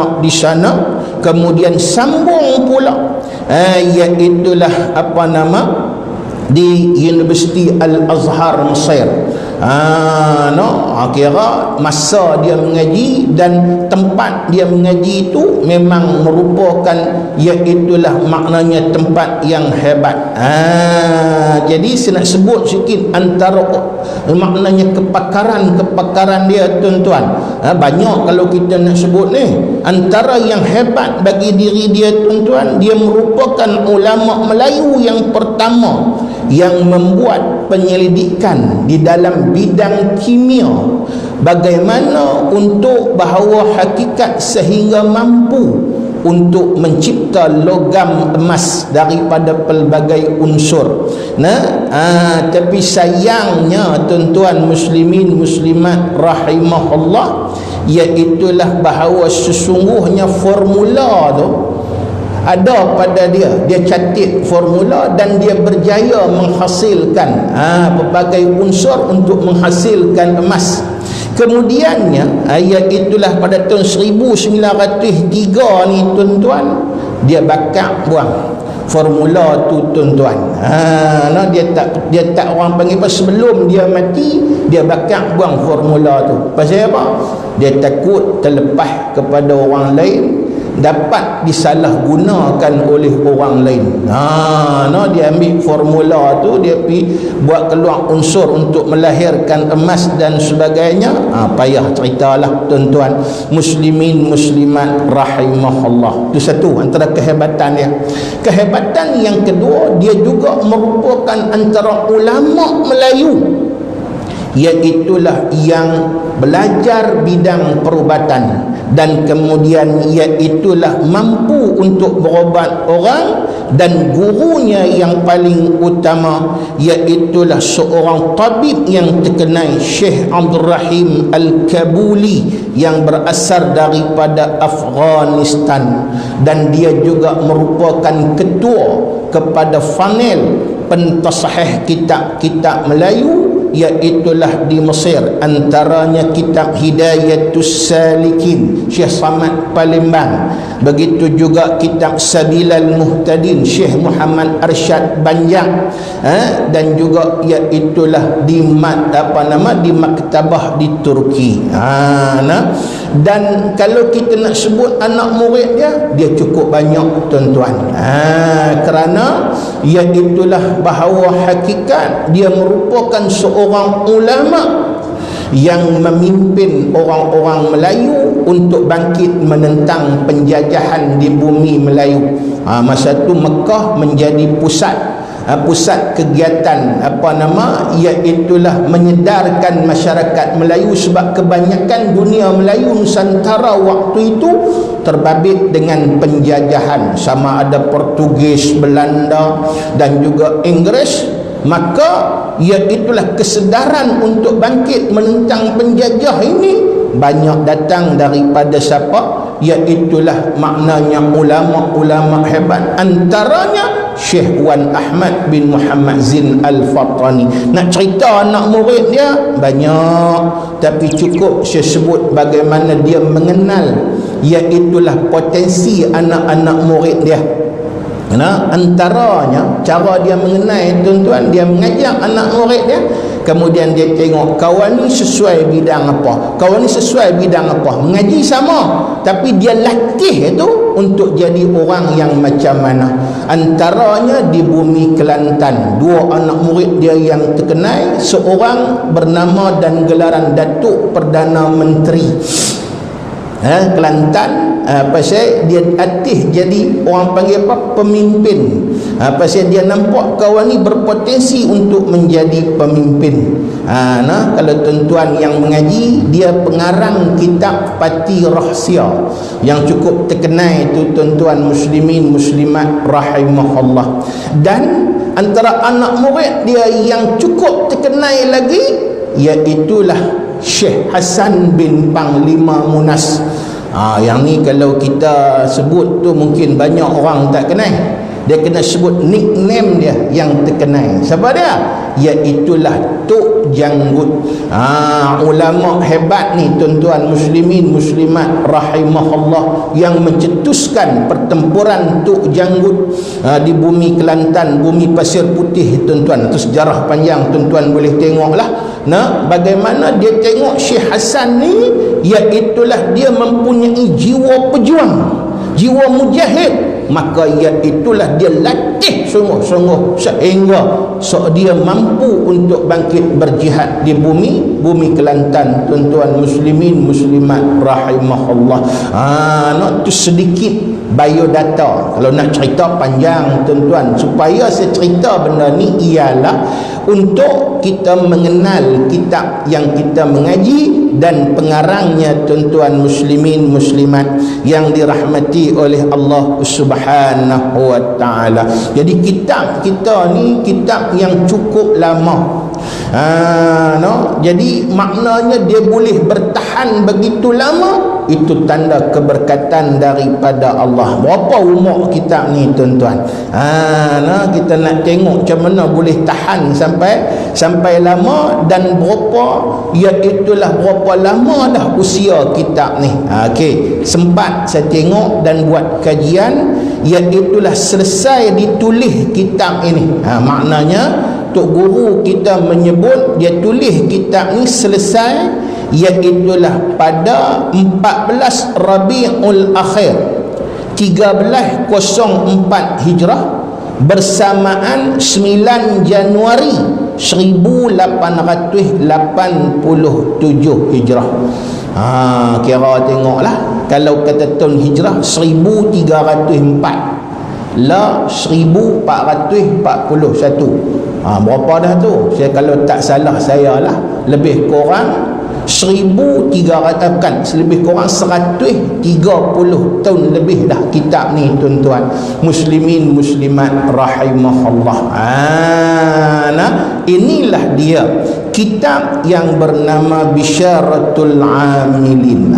ulama di sana, kemudian sambung pula iaitulah di Universiti Al-Azhar Mesir. Kira masa dia mengaji dan tempat dia mengaji itu memang merupakan iaitulah maknanya tempat yang hebat. Jadi saya nak sebut sikit antara maknanya kepakaran dia tuan-tuan. Banyak kalau kita nak sebut ni. Antara yang hebat bagi diri dia tuan-tuan, dia merupakan ulama Melayu yang pertama yang membuat penyelidikan di dalam bidang kimia, bagaimana untuk bahawa hakikat sehingga mampu untuk mencipta logam emas daripada pelbagai unsur. Tapi sayangnya tuan-tuan muslimin muslimat rahimahullah, iaitulah bahawa sesungguhnya formula tu ada pada dia catat formula dan dia berjaya menghasilkan pelbagai unsur untuk menghasilkan emas. Kemudiannya itulah pada tahun 1903 ni tuan-tuan, dia bakar buang formula tu tuan-tuan. Dia tak orang panggil apa, sebelum dia mati dia bakar buang formula tu. Pasal apa? Dia takut terlepas kepada orang lain, dapat disalahgunakan oleh orang lain. Dia ambil formula tu, dia pergi buat keluar unsur untuk melahirkan emas dan sebagainya. Payah ceritalah tuan-tuan muslimin muslimat rahimahullah. Itu satu antara kehebatan dia. Kehebatan yang kedua, dia juga merupakan antara ulama Melayu iaitulah yang belajar bidang perubatan dan kemudian iaitulah mampu untuk berobat orang, dan gurunya yang paling utama iaitulah seorang tabib yang terkenal, Syekh Abdul Rahim Al-Kabuli yang berasal daripada Afghanistan, dan dia juga merupakan ketua kepada panel pentasahih kitab-kitab Melayu iaitulah di Mesir, antaranya kitab Hidayatus Salikin Syekh Samad Palembang, begitu juga kitab Sabilal Muhtadin Syekh Muhammad Arsyad Banjang, dan juga iaitulah di maktabah di Turki. Dan kalau kita nak sebut anak murid dia cukup banyak tuan-tuan, kerana iaitulah bahawa hakikat dia merupakan seorang ulama yang memimpin orang-orang Melayu untuk bangkit menentang penjajahan di bumi Melayu. Masa itu Mekah menjadi pusat kegiatan iaitulah menyedarkan masyarakat Melayu, sebab kebanyakan dunia Melayu Nusantara waktu itu terbabit dengan penjajahan, sama ada Portugis, Belanda dan juga Inggeris. Maka iaitulah kesedaran untuk bangkit menentang penjajah ini banyak datang daripada siapa? Iaitulah maknanya ulama-ulama hebat, antaranya Syekh Wan Ahmad bin Muhammad Zin Al-Fattani. Nak cerita anak murid dia banyak, tapi cukup saya sebut bagaimana dia mengenal iaitulah potensi anak-anak murid dia. Antaranya cara dia mengenai tuan-tuan, dia mengajak anak murid dia, kemudian dia tengok kawan ni sesuai bidang apa, kawan ni sesuai bidang apa, mengaji sama, tapi dia latih itu untuk jadi orang yang macam mana. Antaranya di bumi Kelantan, dua anak murid dia yang terkenal, seorang bernama dan gelaran Datuk Perdana Menteri Kelantan, pasal dia atih jadi orang panggil apa, pemimpin. Pasal dia nampak kawan ni berpotensi untuk menjadi pemimpin. Kalau tuan-tuan yang mengaji, dia pengarang kitab Pati Rahsia yang cukup terkenal itu tuan-tuan muslimin muslimat rahimahullah. Dan antara anak murid dia yang cukup terkenal lagi iaitulah Syekh Hasan bin Panglima Munas. Yang ni kalau kita sebut tu mungkin banyak orang tak kenal. dia kena sebut nickname dia yang terkenal. Siapa dia? Iaitulah Tok Janggut. Ulama hebat ni tuan-tuan muslimin muslimat rahimahullah, yang mencetuskan pertempuran Tok Janggut di bumi Kelantan, bumi Pasir Putih tuan-tuan. Itu sejarah panjang, tuan-tuan boleh tengoklah. Nah, bagaimana dia tengok Syekh Hasan ni, iaitulah dia mempunyai jiwa pejuang, jiwa mujahid, maka iaitulah dia latih sungguh-sungguh sehingga dia mampu untuk bangkit berjihad di bumi Kelantan, tuan-tuan muslimin muslimat rahimahullah. Nak tu sedikit biodata. Kalau nak cerita panjang tuan-tuan, supaya saya cerita benda ni ialah untuk kita mengenal kitab yang kita mengaji dan pengarangnya, tuan-tuan muslimin muslimat yang dirahmati oleh Allah Subhanahu wa taala. Jadi kitab kita ni kitab yang cukup lama. Jadi maknanya dia boleh bertahan begitu lama, itu tanda keberkatan daripada Allah. Berapa umur kitab ni tuan-tuan? Kita nak tengok macam mana boleh tahan sampai lama, dan iaitulah berapa lama dah usia kitab ni. Okey, sempat saya tengok dan buat kajian, iaitulah selesai ditulis kitab ini. Maknanya Tok Guru kita menyebut dia tulis kitab ni selesai, iaitulah pada 14 Rabiul Akhir 1304 Hijrah, bersamaan 9 Januari 1887 Hijrah. Kira tengoklah, kalau kata tahun Hijrah 1304 lah 1441. Berapa dah tu? Saya kalau tak salah saya lah, lebih kurang 1300, kan, lebih kurang 130 tahun lebih dah kitab ni tuan-tuan muslimin muslimat rahimahullah. Inilah dia kitab yang bernama Bisyaratul Amilin.